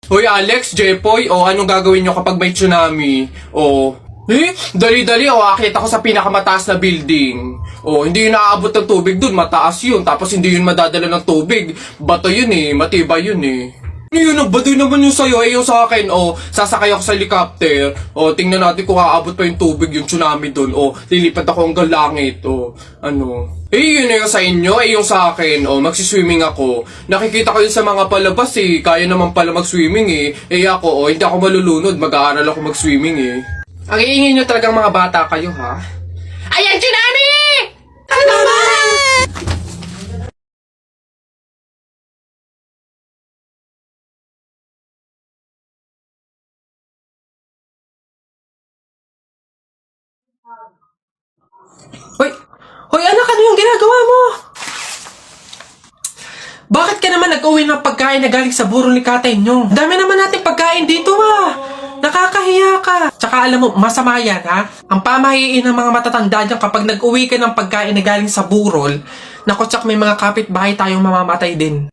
Hoy Alex, Jepoy, anong gagawin nyo kapag may tsunami? Dali-dali, akit ako sa pinakamataas na building. Hindi yun naaabot ng tubig dun, mataas yun. Tapos hindi yun madadala ng tubig. Bato yun matibay yun Ano yun, ang baduy naman yung sa'yo, yung sa akin, sasakay ako sa helicopter. Tingnan natin kung aabot pa yung tubig, yung tsunami dun. Lilipat ako hanggang langit, yun na yung sa inyo, yung sa akin, magsiswimming ako. Nakikita ko yun sa mga palabas, kaya naman pala mag-swimming, ako, hindi ako malulunod, mag-aaral ako mag-swimming, Ang iingin nyo talagang mga bata kayo, ha? Ayan, tsunami! Ano naman? Hoy! Hoy anak, ano yung ginagawa mo? Bakit ka naman nag-uwi ng pagkain na galing sa burol ni tatay nyo? Dami naman nating pagkain dito Nakakahiya ka. Tsaka alam mo, masama yan Ang pamahiin ng mga matatanda dyan kapag nag-uwi ka ng pagkain na galing sa burol, naku tsak may mga kapitbahay tayong mamamatay din.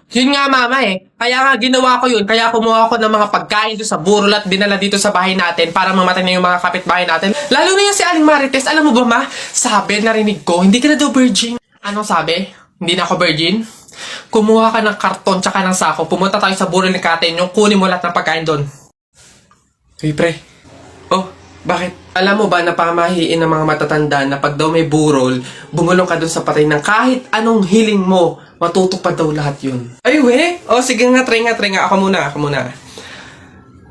Yun nga mama Kaya nga ginawa ko yun. Kaya kumuha ko ng mga pagkain doon sa burol at dinala dito sa bahay natin para mamatay na yung mga kapitbahay natin. Lalo na yung si Aling Marites. Alam mo ba ma? Sabi, narinig ko, hindi ka na daw virgin. Anong sabi? Hindi na ako virgin? Kumuha ka ng karton tsaka ng sako. Pumunta tayo sa burol ni Katen yung kunin mo lahat ng pagkain doon. Hey pre. Bakit? Alam mo ba na pamahiin ng mga matatanda na pag daw may burol, bumulong ka doon sa patay ng kahit anong hiling mo, matutupad daw lahat yun. Ay we? Sige nga, try nga. Ako muna.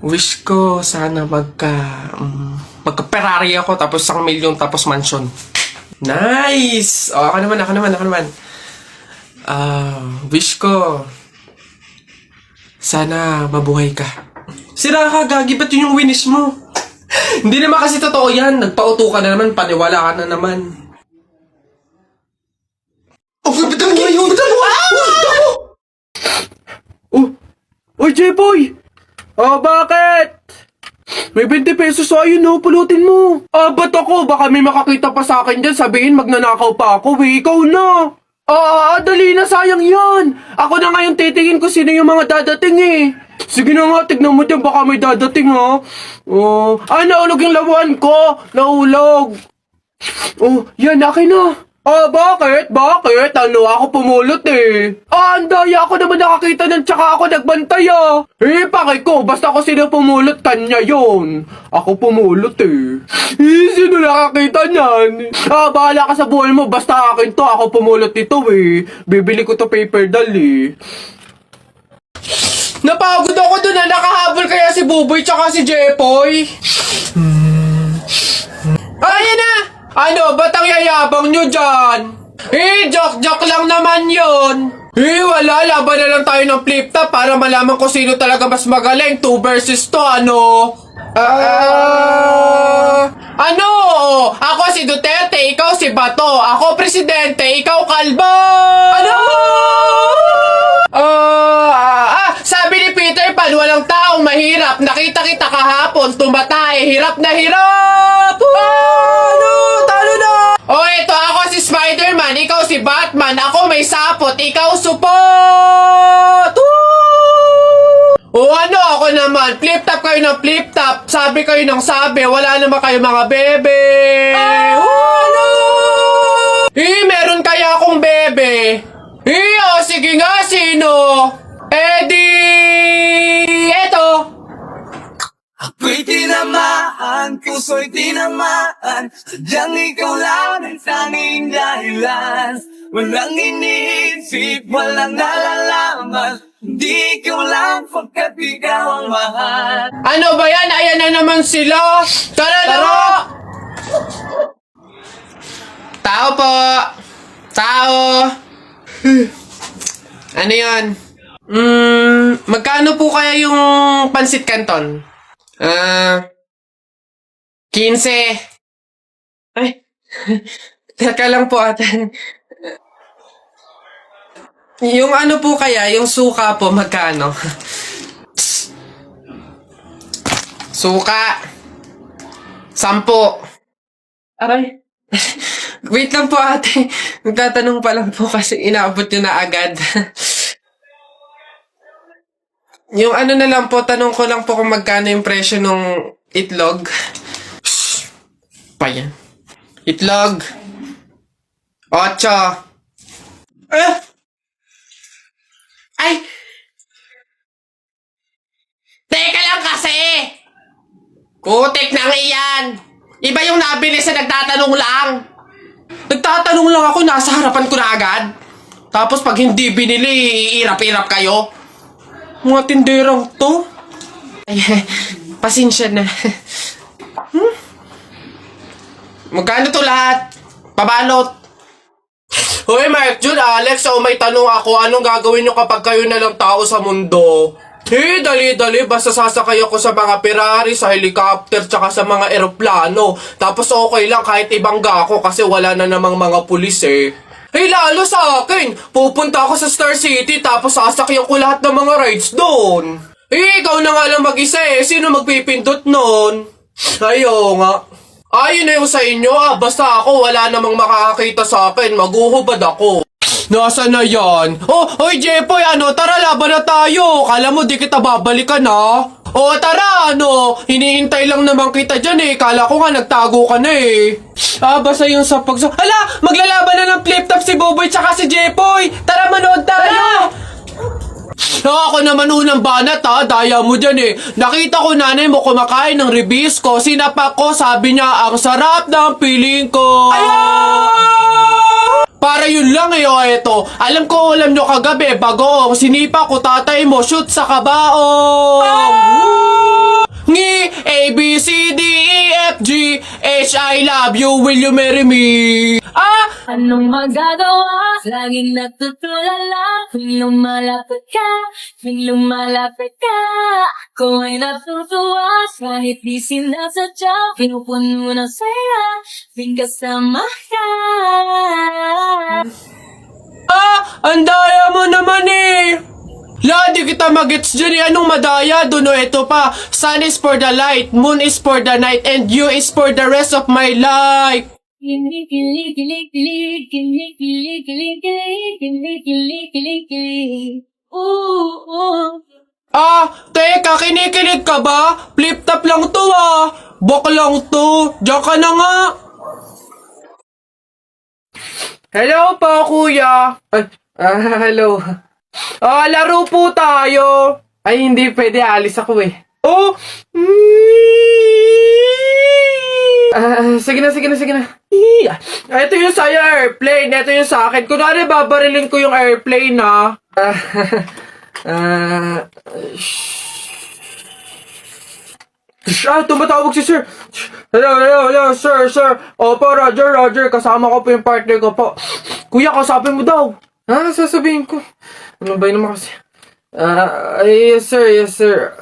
Wish ko sana magka-Ferrari ako tapos 1 milyon tapos mansion. Nice! Ako naman. Wish ko sana mabuhay ka. Sira ka, gagi. Ba't yun yung winish mo? Hindi naman kasi totoo yan. Nagpauto ka na naman. Paniwala ka na naman. Bitan mo yun! Oy, Jepoy! Bakit? May 20 pesos ayun pulutin mo. Ba't ako? Baka may makakita pa sa akin dyan, sabihin magnanakaw pa ako, ikaw na. Dali na, sayang yan. Ako na ngayon titingin ko sino yung mga dadating Sige na nga, tignan mo dyan, baka may dadating naulog yung lawan ko. Naulog. Yan, akin na. Bakit? Ako pumulot ang daya ako naman nakakita ng tsaka ako nagbantay pakay ko, basta ako sino pumulot, kanya yun. Ako pumulot sino nakakita niyan? Bahala ka sa buhay mo, basta akin to, ako pumulot nito Bibili ko to paper doll Napagod ako dun nakahabol kaya si Buboy tsaka si Jepoy. Ayan na! Ano, ba't ang yayabang nyo dyan? Joke lang naman yun. Wala, laban na lang tayo ng flip-top para malaman ko sino talaga mas magaling. 2 versus 2, Ano? Ako si Duterte, ikaw si Bato. Ako presidente, ikaw kalbo. Ano? Sabi ni Peter Pan, walang taong mahirap. Nakita kita kahapon, tumatay. Hirap na hirap. Talo na. Ito ako si Spider-Man, ikaw si Batman. Ako may sapot, ikaw supot. Ako naman, flip-top kayo ng flip-top. Sabi kayo ng sabi, wala naman kayo mga bebe. Meron kaya akong bebe. Sige nga, sino? Eto. Ako'y tinamaan, puso'y tinamaan, sadyang ikaw lang ang tanging dahilan. Walang iniisip, walang nalalaman, hindi ikaw lang pagkat ikaw ang mahal. Ano ba yan? Ayan na naman sila. Tara! Tao po. Tao. Ano yan? Magkano po kaya yung pansit canton? 15. Ay, teka lang po ate. Yung ano po kaya, yung suka po, magkano? Suka. 10. Aray. Wait lang po ate. Nagtatanong pa lang po kasi inaabot nyo na agad. Yung ano na lang po, tanong ko lang po kung magkano yung presyo ng itlog. Shhh! Pa yan. Itlog. 8. Ay! Teka lang kasi! Kutik nang iyan! Iba yung nabili sa nagtatanong lang. Nagtatanong lang ako, nasa harapan ko na agad. Tapos pag hindi binili, iirap-irap kayo. Mga tinderang to. Ay, pasensya na. Magkano to lahat? Pabalot. Hoy, Mark Jun, Alex, may tanong ako. Anong gagawin nyo kapag kayo na lang tao sa mundo? Dali-dali, basta sasakay ako sa mga Ferrari, sa helicopter, tsaka sa mga eroplano. Tapos okay lang kahit ibangga ako kasi wala na namang mga pulis eh. Lalo sa akin, pupunta ako sa Star City tapos sasakyan ko lahat ng mga rides doon. Ikaw na nga lang mag-isa eh. Sino magpipindot nun? Ayo nga. Ayun na yung sa inyo basta ako wala namang makakakita sa akin. Maguhubad ako. Nasaan na yan? Hoy Jepoy, tara laban na tayo. Kala mo di kita babalikan tara, hinihintay lang naman kita dyan eh. Kala ko nga nagtago ka na eh. Basta yung sa Hala, maglalaban na ng flip-top si Boboy tsaka si Jepoy. Tara, manood tayo. Ako naman unang banat daya mo dyan eh. Nakita ko nanay mo kumakain ng ribisco. Sinapak ko, sabi niya, ang sarap ng piling ko. Para yun lang eto. Alam ko ulam nyo kagabi, bagoong sinipa ko tatay mo, shoot sa kabaong. Ngi, A, B, C, D, E, F, G, H, I love you, will you marry me? Anong magagawa? Laging natutulala. Tuwing lumalapit ka, ako ay natutuwa. Kahit di sinasadya, pinupuno ng saya, tuwing kasama ka. Ang daya mo naman eh. Di kita magets dyan eh. Anong madaya? Doon ito pa. Sun is for the light, moon is for the night, and you is for the rest of my life. Kilig, kilig, kilig, kilig, kilig, kilig, kilig, kilig, kilig, kilig, kilig, kilig. Ooh. Teka, kinikilig ka ba? Flip-top lang to Bok lang to. Diyan ka na nga. Hello po, kuya. Hello. Laro po tayo. Ay, hindi pwede. Alis ako eh. Sige na. Ito yung sa'yo, airplane. Ito yung sa akin. Kunwari, babarilin ko yung airplane, tumatawag si sir. Hello, sir. Opo, Roger. Kasama ko po yung partner ko po. Kuya, kausapin mo daw. Sasabihin ko. Ano ba yun naman kasi? Yes, sir.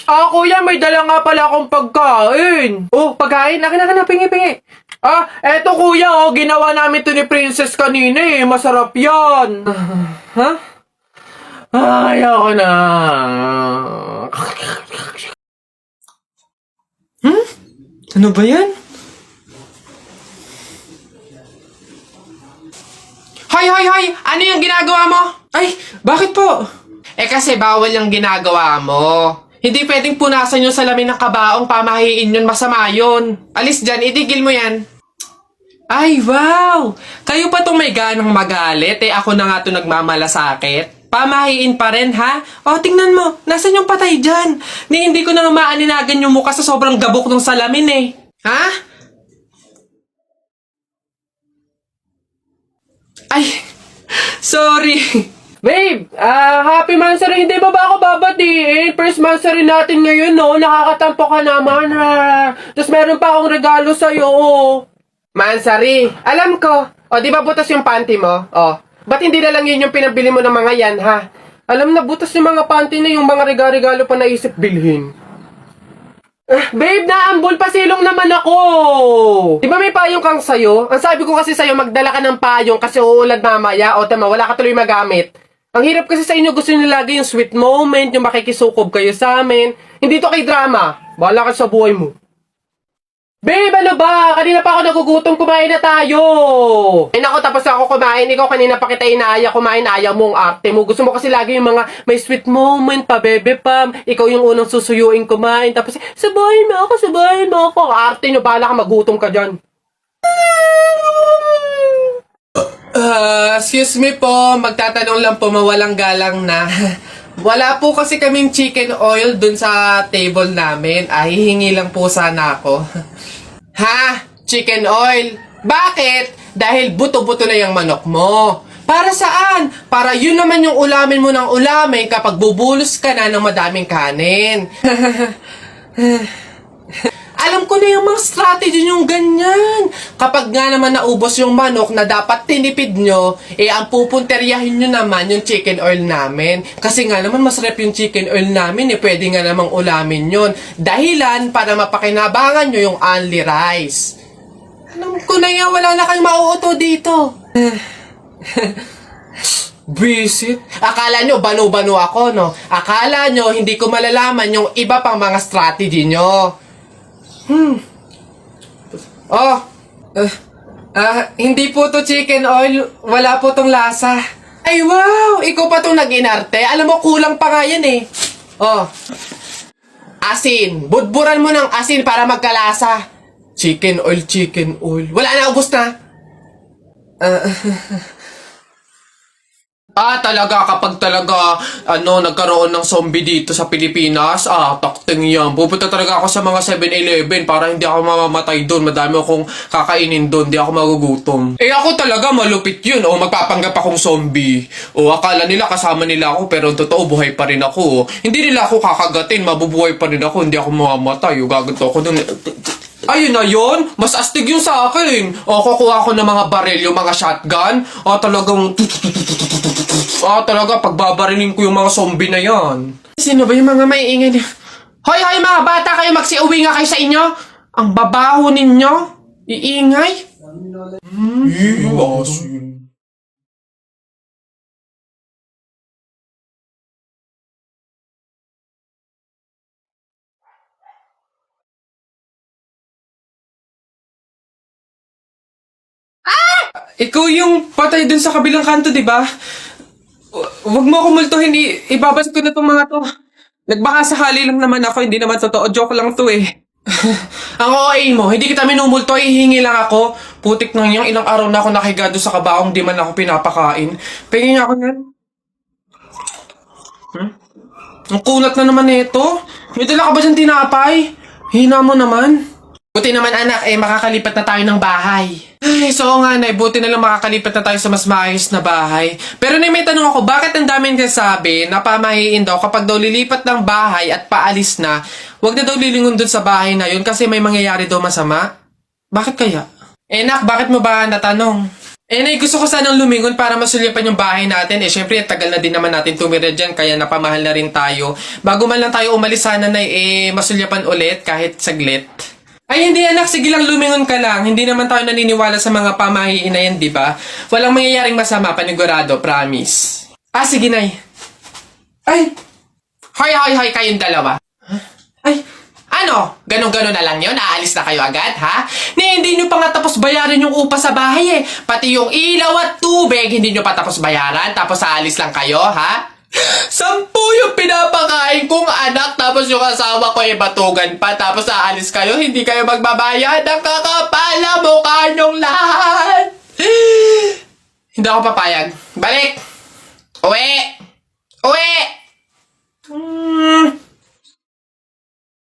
Kuya, may dala nga pala akong pagkain. Pagkain? Akin na, pingi. Eto kuya, ginawa namin to ni Princess kanina eh. Masarap yan. Ayoko na. Ano ba yan? Hoy! Ano yung ginagawa mo? Ay, bakit po? Kasi bawal yung ginagawa mo. Hindi pwedeng punasan yung salamin ng kabaong, pamahiin yun, masama yun. Alis dyan, itigil mo yan. Ay, wow! Kayo pa tong may ganang magalit, ako na nga to nagmamalasakit. Pamahiin pa rin, ha? Tingnan mo, nasan yung patay dyan? Hindi ko na nga maaninagan yung mukha sa sobrang gabok ng salamin eh. Ha? Ay, sorry. Babe, happy mansary. Hindi ba ako babatiin? First mansary natin ngayon, Nakakatampo ka naman, Tapos meron pa akong regalo sa'yo, Mansary, alam ko. Di ba butas yung panty mo? Ba't hindi na lang yun yung pinabili mo ng mga yan, ha? Alam na, butas yung mga panty na yung mga regalo pa naisip bilhin. Babe, naambol pa silong naman ako. Di ba may payong kang sayo? Ang sabi ko kasi sayo, magdala ka ng payong kasi uulan mamaya. Tama, wala ka tuloy magamit. Ang hirap kasi sa inyo, gusto nyo lagi yung sweet moment, yung makikisukob kayo sa amin. Hindi to kay drama. Bahala ka sa buhay mo. Babe, ano ba? Kanina pa ako nagugutom, kumain na tayo! Ay nako, tapos ako kumain. Ikaw kanina pa kita inaaya kumain, ayaw mong arte mo. Gusto mo kasi lagi yung mga may sweet moment pa, bebe pam. Ikaw yung unang susuyuin kumain. Tapos, sabahin mo ako, sabahin mo ako. Arte nyo, bahala ka, magutom ka dyan. Excuse me po, magtatanong lang po, mawalang galang na. Wala po kasi kaming chicken oil dun sa table namin. Hihingi lang po sana ako. Ha? Chicken oil? Bakit? Dahil buto-buto na yung manok mo. Para saan? Para yun naman yung ulamin mo ng ulamin kapag bubulos ka na ng madaming kanin. Alam ko na yung mga strategy yung ganyan. Kapag nga naman naubos yung manok na dapat tinipid nyo, ang pupunteryahin nyo naman yung chicken oil namin. Kasi nga naman masarap yung chicken oil namin, pwede nga namang ulamin yun. Dahilan para mapakinabangan nyo yung only rice. Alam ko na yan, wala na kayong mauuto dito. Visit? Akala nyo banu-banu ako, no? Akala nyo hindi ko malalaman yung iba pang mga strategy nyo. Hindi po to chicken oil. Wala po tong lasa. Ay, wow! Ikaw pa tong nag-inarte. Alam mo, kulang pa nga yan eh. Asin. Budburan mo ng asin para magkalasa. Chicken oil, chicken oil. Wala na, ubos na. Talaga, kapag talaga, nagkaroon ng zombie dito sa Pilipinas, takting yan. Pupunta talaga ako sa mga 7-Eleven para hindi ako mamamatay doon. Madami akong kakainin doon, hindi ako magugutom. Ako talaga, malupit yun. Magpapanggap akong zombie. Akala nila kasama nila ako, pero totoo, buhay pa rin ako. Hindi nila ako kakagatin, mabubuhay pa rin ako, hindi ako mamamatay. Gaganto ako doon. Ayun na yun, mas astig yun sa akin. Kukuha ko ng mga baril, yung mga shotgun. Talaga, pagbabarilin ko yung mga zombie na yan. Sino ba yung mga maiingay niya? Hoy, mga bata kayo, magsiuwi nga kayo sa inyo. Ang babaho ninyo. Iingay. Ikaw yung patay dun sa kabilang kanto, di ba? Huwag mo ako multuhin, ibabas ko na tong mga to. Nagbaka sakali lang naman ako, hindi naman totoo, joke lang to eh. Ang OA mo, hindi kita minumulto, hihingi lang ako. Putik nang yung ilang araw na ako nakahiga doon sa kabaong, di man ako pinapakain. Pingin ako yan. Ang kunat na naman nito. May dala ka ba dyan tinapay? Hina mo naman. Buti naman anak, makakalipat na tayo ng bahay. Ay, so nga nay, buti na lang makakalipat na tayo sa mas maayos na bahay. Pero may tanong ako, bakit ang daming kasabi na pamahiin daw kapag daw lilipat ng bahay at paalis na, wag na daw lilingon dun sa bahay na yun kasi may mangyayari daw masama? Bakit kaya? Nak, bakit mo ba natanong? Nay, gusto ko sanang lumingon para masulyapan yung bahay natin. Syempre, tagal na din naman natin tumira dyan, kaya napamahal na rin tayo. Bago man lang tayo umalis sana na masulyapan ulit kahit saglit. Ay, hindi anak. Sige lang, lumingon ka lang. Hindi naman tayo naniniwala sa mga pamahiin na yan, di ba? Walang mangyayaring masama, panigurado, promise. Sige, nay. Ay! Hoy, kayong dalawa. Ay, ano? Ganon-ganon na lang yun? Aalis na kayo agad, ha? Hindi nyo pa nga tapos bayaran yung upa sa bahay eh. Pati yung ilaw at tubig, hindi nyo pa tapos bayaran. Tapos aalis lang kayo, ha? 10 yung pinapakain kong anak, tapos yung asawa ko batugan pa, tapos aalis kayo, hindi kayo magbabayad. Ang kakapal na mukha nyong lahat. Hindi ako papayag. Balik! Uwi!